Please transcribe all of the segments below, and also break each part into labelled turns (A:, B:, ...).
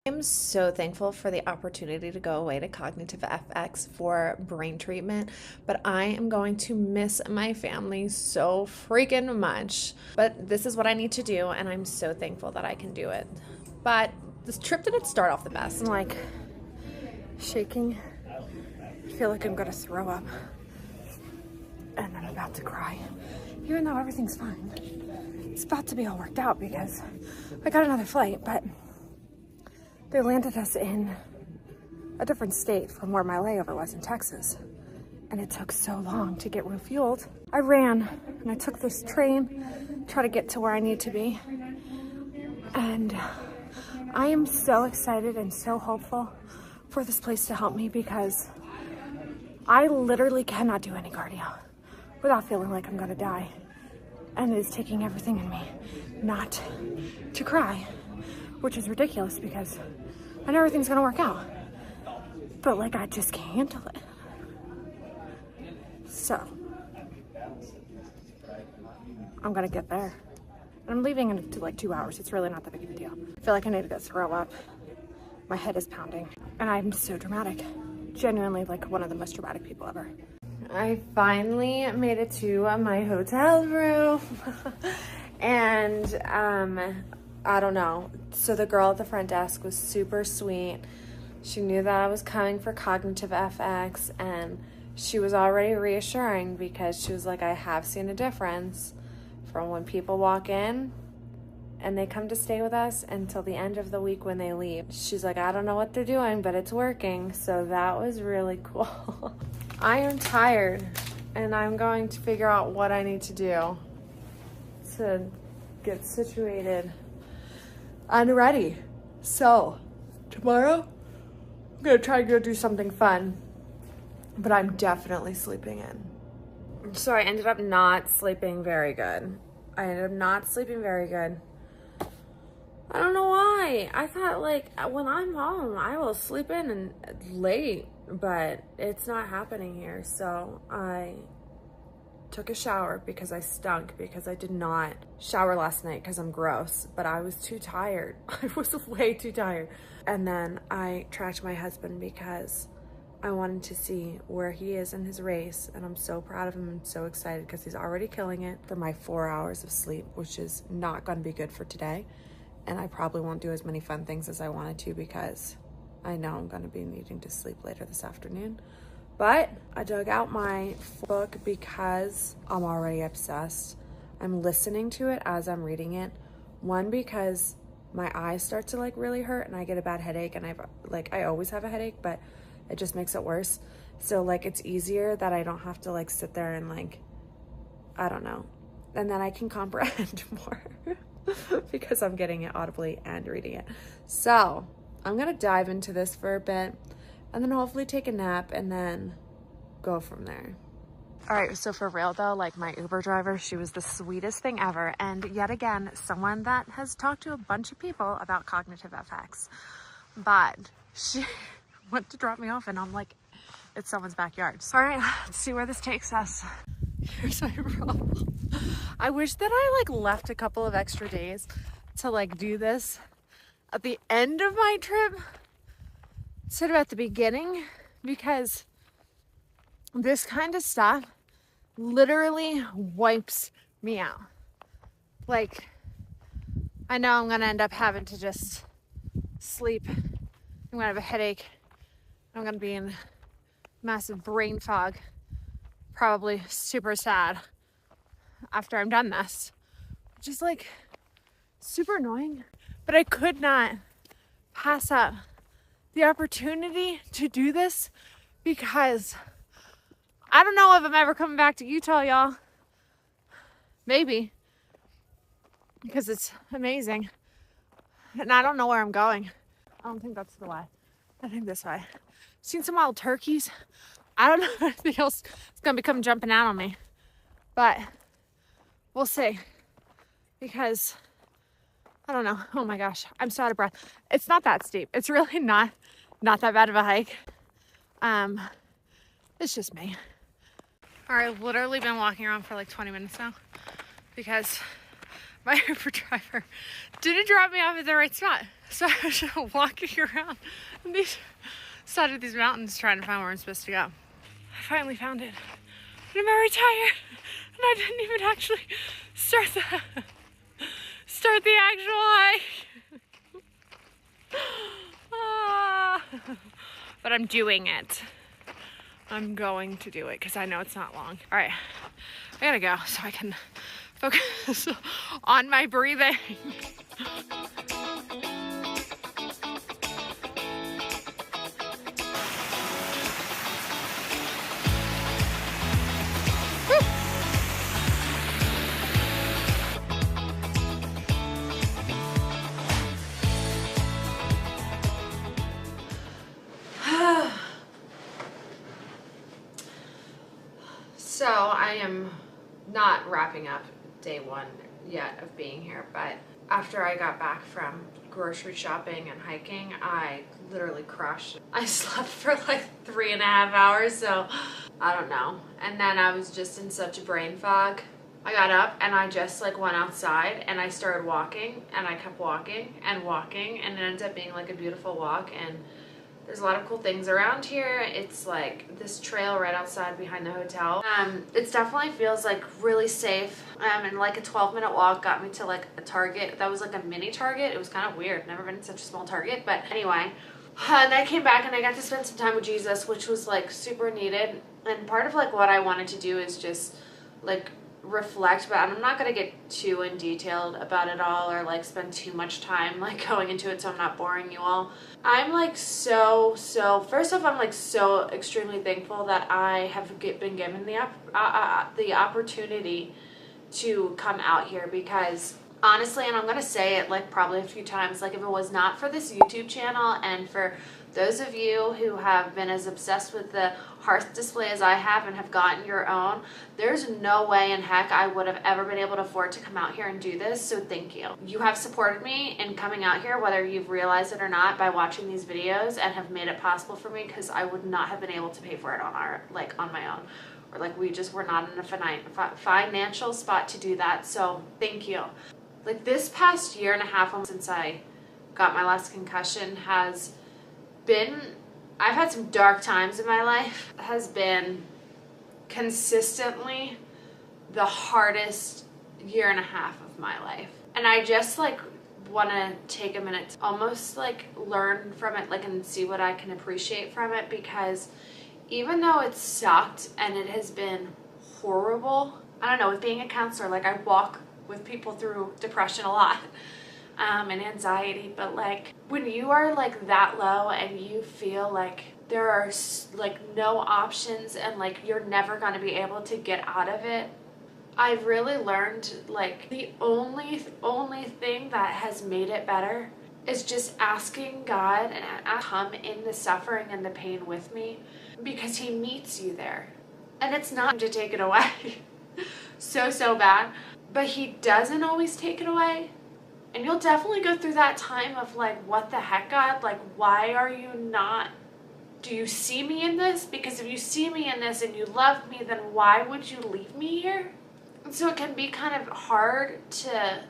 A: I'm so thankful for the opportunity to go away to Cognitive FX for brain treatment, but I am going to miss my family so freaking much. But this is what I need to do, and I'm so thankful that I can do it. But this trip didn't start off the best.
B: I'm like shaking. I feel like I'm gonna throw up. And I'm about to cry. Even though everything's fine. It's about to be all worked out because I got another flight, but they landed us in a different state from where my layover was in Texas. And it took so long to get refueled. I ran and I took this train, try to get to where I need to be. And I am so excited and so hopeful for this place to help me because I literally cannot do any cardio without feeling like I'm gonna die. And it is taking everything in me not to cry, which is ridiculous because I know everything's gonna work out. But like, I just can't handle it. So, I'm gonna get there. And I'm leaving in like 2 hours. It's really not that big of a deal. I feel like I need to go throw up. My head is pounding. And I'm so dramatic. Genuinely like one of the most dramatic people ever.
A: I finally made it to my hotel room. And I don't know. So the girl at the front desk was super sweet. She knew that I was coming for Cognitive FX, and she was already reassuring because she was like, I have seen a difference from when people walk in and they come to stay with us until the end of the week when they leave. She's like, I don't know what they're doing, but it's working. So that was really cool. I am tired, and I'm going to figure out what I need to do to get situated and ready. So tomorrow I'm gonna try to go do something fun, but I'm definitely sleeping in. So I ended up not sleeping very good. I don't know why. I thought like when I'm home I will sleep in and late, but it's not happening here. So I took a shower because I stunk, because I did not shower last night because I'm gross, but I was too tired. I was way too tired. And then I tracked my husband because I wanted to see where he is in his race, and I'm so proud of him. I'm so excited because he's already killing it for my 4 hours of sleep, which is not going to be good for today. And I probably won't do as many fun things as I wanted to because I know I'm going to be needing to sleep later this afternoon. But I dug out my book because I'm already obsessed. I'm listening to it as I'm reading it. One, because my eyes start to like really hurt and I get a bad headache, and I always have a headache, but it just makes it worse. So like it's easier that I don't have to like sit there and like, I don't know. And then I can comprehend more because I'm getting it audibly and reading it. So I'm gonna dive into this for a bit and then hopefully take a nap and then go from there. All right, so for real though, like my Uber driver, she was the sweetest thing ever. And yet again, someone that has talked to a bunch of people about Cognitive FX, but she went to drop me off and I'm like, it's someone's backyard. All right, let's see where this takes us. Here's my problem. I wish that I like left a couple of extra days to like do this at the end of my trip instead of at the beginning, because this kind of stuff literally wipes me out. Like, I know I'm gonna end up having to just sleep. I'm gonna have a headache. I'm gonna be in massive brain fog, probably super sad after I'm done this, which is like super annoying. But I could not pass up the opportunity to do this because I don't know if I'm ever coming back to Utah, y'all. Maybe, because it's amazing. And I don't know where I'm going. I don't think that's the way. I think this way. Seen some wild turkeys. I don't know if anything else is gonna come jumping out on me, but we'll see. Because I don't know. Oh my gosh, I'm so out of breath. It's not that steep. It's really not that bad of a hike. It's just me. All right, I've literally been walking around for like 20 minutes now because my Uber driver didn't drop me off at the right spot.
B: So I was walking around on these side of these mountains trying to find where I'm supposed to go. I finally found it. And I'm very tired. And I didn't even actually start the actual hike. But I'm doing it. I'm going to do it because I know it's not long. All right, I gotta go so I can focus on my breathing. So I am not wrapping up day one yet of being here, but after I got back from grocery shopping and hiking, I literally crushed. I slept for like 3.5 hours, so I don't know. And then I was just in such a brain fog. I got up and I just like went outside and I started walking, and I kept walking and walking, and it ended up being like a beautiful walk. And there's a lot of cool things around here. It's like this trail right outside behind the hotel. It definitely feels like really safe. And like a 12-minute walk got me to like a Target. That was like a mini Target. It was kind of weird. Never been in such a small Target. But anyway, and I came back and I got to spend some time with Jesus, which was like super needed. And part of like what I wanted to do is just like reflect, but I'm not going to get too in detailed about it all or like spend too much time like going into it so I'm not boring you all. I'm like so first off, I'm like so extremely thankful that I have been given the opportunity to come out here, because honestly, and I'm going to say it like probably a few times, like if it was not for this YouTube channel and for those of you who have been as obsessed with the hearth display as I have and have gotten your own, there's no way in heck I would have ever been able to afford to come out here and do this. So thank you. You have supported me in coming out here, whether you've realized it or not, by watching these videos, and have made it possible for me, because I would not have been able to pay for it on my own. Or like we just were not in a financial spot to do that. So thank you. Like this past 1.5 years since I got my last concussion has been, I've had some dark times in my life. It has been consistently the hardest 1.5 years of my life. And I just like want to take a minute to almost like learn from it, like, and see what I can appreciate from it, because even though it sucked and it has been horrible, I don't know, with being a counselor, like I walk with people through depression a lot. And anxiety, but like when you are like that low and you feel like there are like no options and like you're never going to be able to get out of it, I've really learned like the only thing that has made it better is just asking God and come in the suffering and the pain with me, because he meets you there. And it's not to take it away so bad, but he doesn't always take it away. And you'll definitely go through that time of like, what the heck, God? Like, why are you not? Do you see me in this? Because if you see me in this and you love me, then why would you leave me here? And so it can be kind of hard to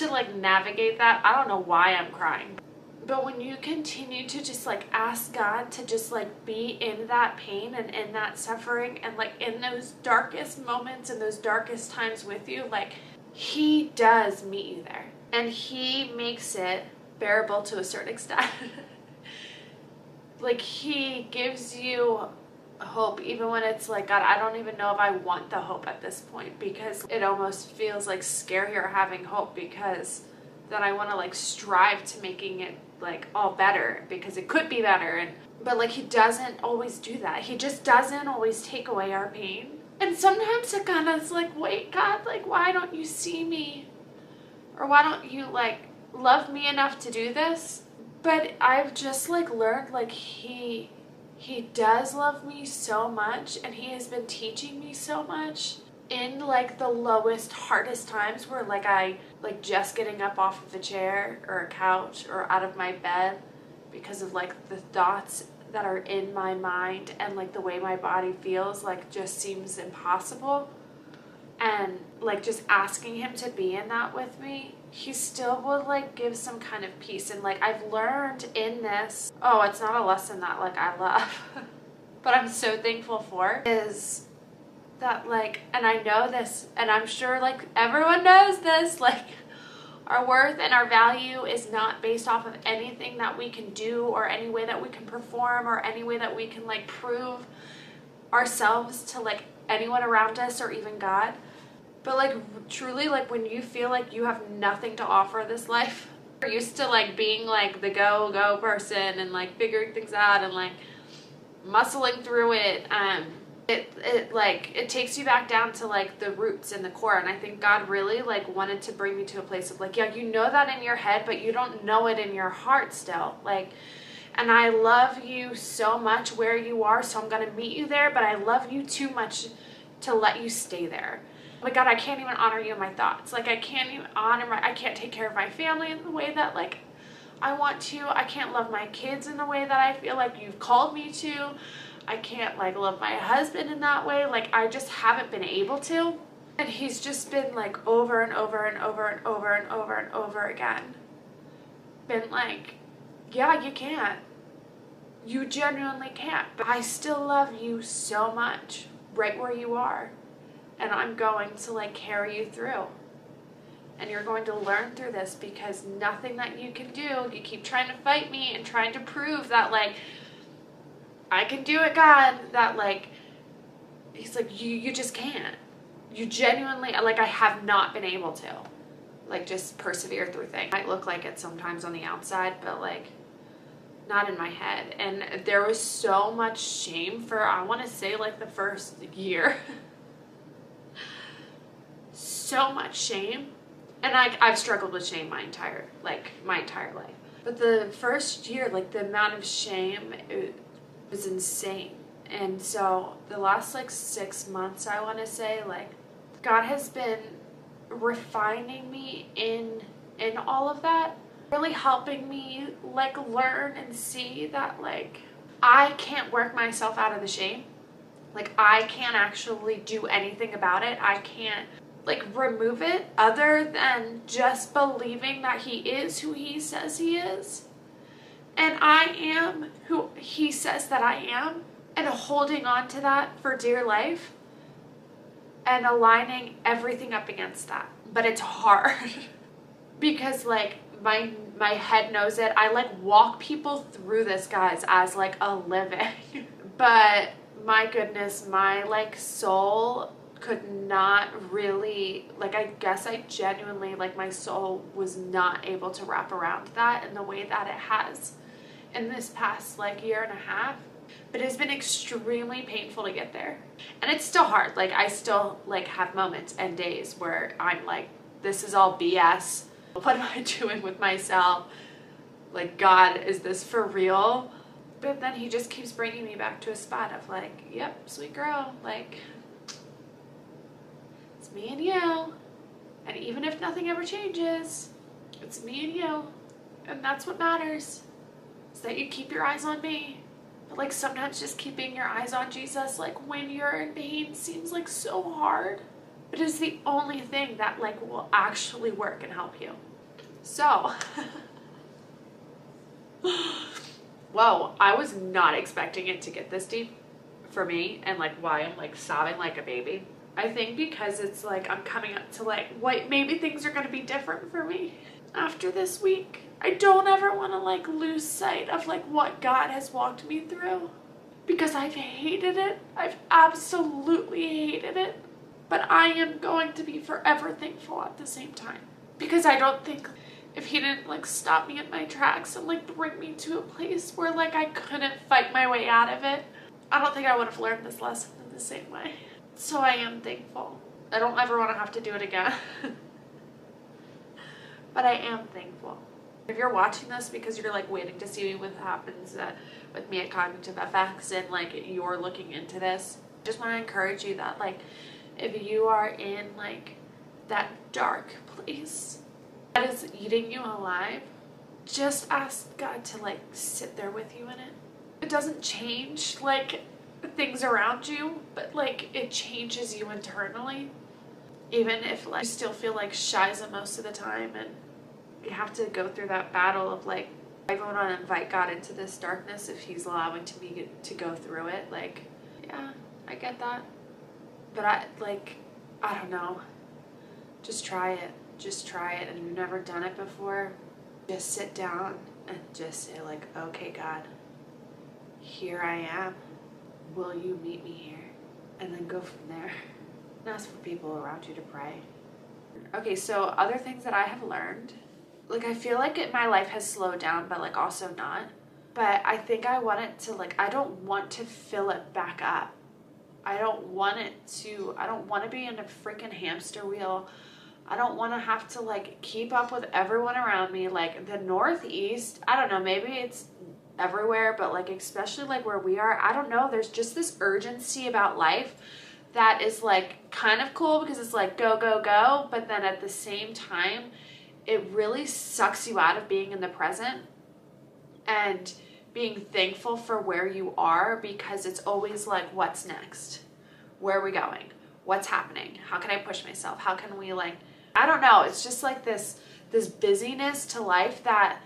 B: like navigate that. I don't know why I'm crying. But when you continue to just like ask God to just like be in that pain and in that suffering and like in those darkest moments and those darkest times with you, like he does meet you there. And he makes it bearable to a certain extent. Like he gives you hope even when it's like, God, I don't even know if I want the hope at this point, because it almost feels like scarier having hope, because then I want to like strive to making it like all better, because it could be better. But like he doesn't always do that. He just doesn't always take away our pain. And sometimes it kind of is like, wait, God, like why don't you see me? Or why don't you like love me enough to do this? But I've just like learned like he does love me so much, and he has been teaching me so much in like the lowest, hardest times, where like I like just getting up off of a chair or a couch or out of my bed because of like the thoughts that are in my mind, and like the way my body feels like just seems impossible. And like just asking him to be in that with me,
A: he still will like give some kind of peace. And like I've learned in this, oh, it's not a lesson that like I love, but I'm so thankful for, is that like, and I know this, and I'm sure like everyone knows this, like our worth and our value is not based off of anything that we can do or any way that we can perform or any way that we can like prove ourselves to like anyone around us or even God. But like truly, like when you feel like you have nothing to offer this life, you're used to like being like the go person and like figuring things out and like muscling through it. It takes you back down to like the roots and the core. And I think God really like wanted to bring me to a place of like, yeah, you know that in your head, but you don't know it in your heart still. Like, and I love you so much where you are, so I'm gonna meet you there, but I love you too much to let you stay there. Oh my God, I can't even honor you in my thoughts. Like I can't even I can't take care of my family in the way that like I want to. I can't love my kids in the way that I feel like you've called me to. I can't like love my husband in that way. Like I just haven't been able to. And he's just been like over and over and over and over and over and over again. Been like, yeah, you can't. You genuinely can't. But I still love you so much right where you are. And I'm going to like carry you through. And you're going to learn through this, because nothing that you can do, you keep trying to fight me and trying to prove that like, I can do it, God, that like, he's like, you just can't. You genuinely, like I have not been able to, like just persevere through things. It might look like it sometimes on the outside, but like not in my head. And there was so much shame for, I want to say like the first year. So much shame. And I've struggled with shame my entire life. But the first year, like the amount of shame, it was insane. And so the last like 6 months, I want to say, like God has been refining me in all of that, really helping me like learn and see that like I can't work myself out of the shame. Like I can't actually do anything about it. I can't like remove it other than just believing that he is who he says he is. And I am who he says that I am, and holding on to that for dear life and aligning everything up against that. But it's hard because like my head knows it. I like walk people through this, guys, as like a living. But my goodness, my like soul could not really, like I guess I genuinely, like my soul was not able to wrap around that in the way that it has in this past like year and a half. But it's been extremely painful to get there. And it's still hard. Like I still like have moments and days where I'm like, this is all BS. What am I doing with myself? Like, God, is this for real? But then he just keeps bringing me back to a spot of like, yep, sweet girl, like it's me and you. And even if nothing ever changes, it's me and you. And that's what matters, is that you keep your eyes on me. But like sometimes just keeping your eyes on Jesus, like when you're in pain, seems like so hard. But it's the only thing that like will actually work and help you. So, whoa, I was not expecting it to get this deep for me, and like why I'm like sobbing like a baby. I think because it's like I'm coming up to like, wait, maybe things are going to be different for me after this week. I don't ever want to like lose sight of like what God has walked me through, because I've hated it. I've absolutely hated it. But I am going to be forever thankful at the same time, because I don't think if he didn't like stop me in my tracks and like bring me to a place where like I couldn't fight my way out of it, I don't think I would have learned this lesson in the same way. So I am thankful. I don't ever want to have to do it again. But I am thankful. If you're watching this because you're like waiting to see what happens with me at Cognitive FX and like you're looking into this, I just want to encourage you that like if you are in like that dark place that is eating you alive, just ask God to like sit there with you in it. It doesn't change like things around you, but like it changes you internally. even if like you still feel like shiza most of the time, and you have to go through that battle of like, I want to invite God into this darkness if he's allowing me to go through it. Like, yeah, I get that. But I don't know. Just try it. Just try it. And you've never done it before, just sit down and just say like, okay, God, here I am. Will you meet me here? And then go from there. And ask for people around you to pray. Okay, so other things that I have learned, like I feel like my life has slowed down, but like also not. But I think I want it to like, I don't want to fill it back up. I don't want to be in a freaking hamster wheel. I don't want to have to like keep up with everyone around me. Like the Northeast, I don't know, maybe it's everywhere, but like especially like where we are, I don't know, there's just this urgency about life that is like kind of cool because it's like go, go, go. But then at the same time, it really sucks you out of being in the present and being thankful for where you are, because it's always like, what's next? Where are we going? What's happening? How can I push myself? How can we like, I don't know. It's just like this busyness to life that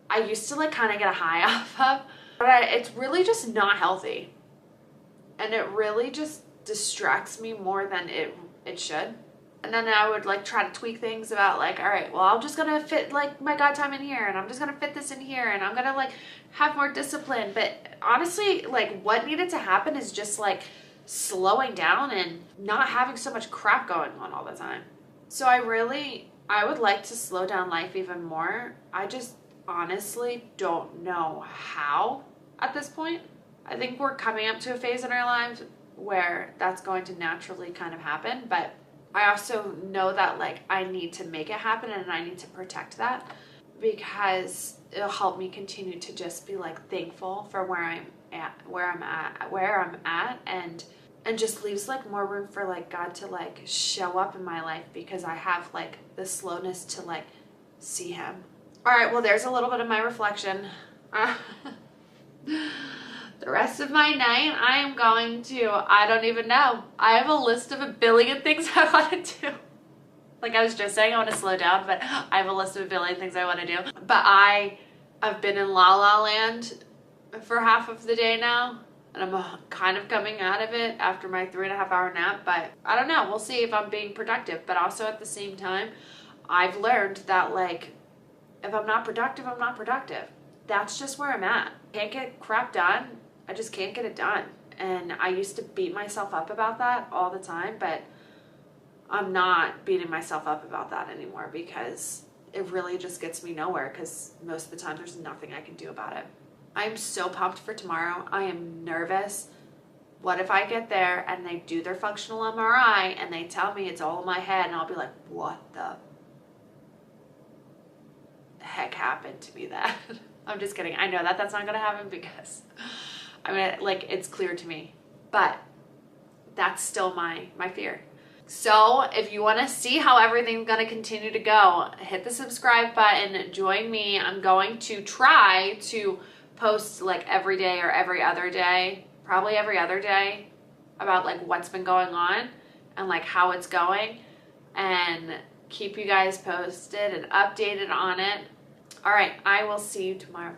A: I used to like kind of get a high off of, but it's really just not healthy. And it really just distracts me more than it should. And then I would like try to tweak things about like, all right, well, I'm just gonna fit like my God time in here, and I'm just gonna fit this in here, and I'm gonna like have more discipline. But honestly, like what needed to happen is just like slowing down and not having so much crap going on all the time. So I would like to slow down life even more. I just honestly don't know how at this point. I think we're coming up to a phase in our lives where that's going to naturally kind of happen, but I also know that like I need to make it happen, and I need to protect that, because it'll help me continue to just be like thankful for where I'm at, and just leaves like more room for like God to like show up in my life, because I have like the slowness to like see him. All right, well, there's a little bit of my reflection. The rest of my night, I am going to, I don't even know. I have a list of a billion things I want to do. Like I was just saying, I want to slow down, but I have a list of a billion things I want to do. But I have been in La La Land for half of the day now, and I'm kind of coming out of it after my 3.5-hour nap. But I don't know. We'll see if I'm being productive. But also at the same time, I've learned that like, if I'm not productive, I'm not productive. That's just where I'm at. Can't get crap done. I just can't get it done. And I used to beat myself up about that all the time, but I'm not beating myself up about that anymore, because it really just gets me nowhere, because most of the time there's nothing I can do about it. I'm so pumped for tomorrow. I am nervous. What if I get there and they do their functional MRI and they tell me it's all in my head, and I'll be like, what the heck happened to me then? I'm just kidding. I know that that's not going to happen, because I mean, like, it's clear to me, but that's still my fear. So if you want to see how everything's going to continue to go, hit the subscribe button, join me. I'm going to try to post like every day or every other day, probably every other day, about like what's been going on and like how it's going, and keep you guys posted and updated on it. All right, I will see you tomorrow.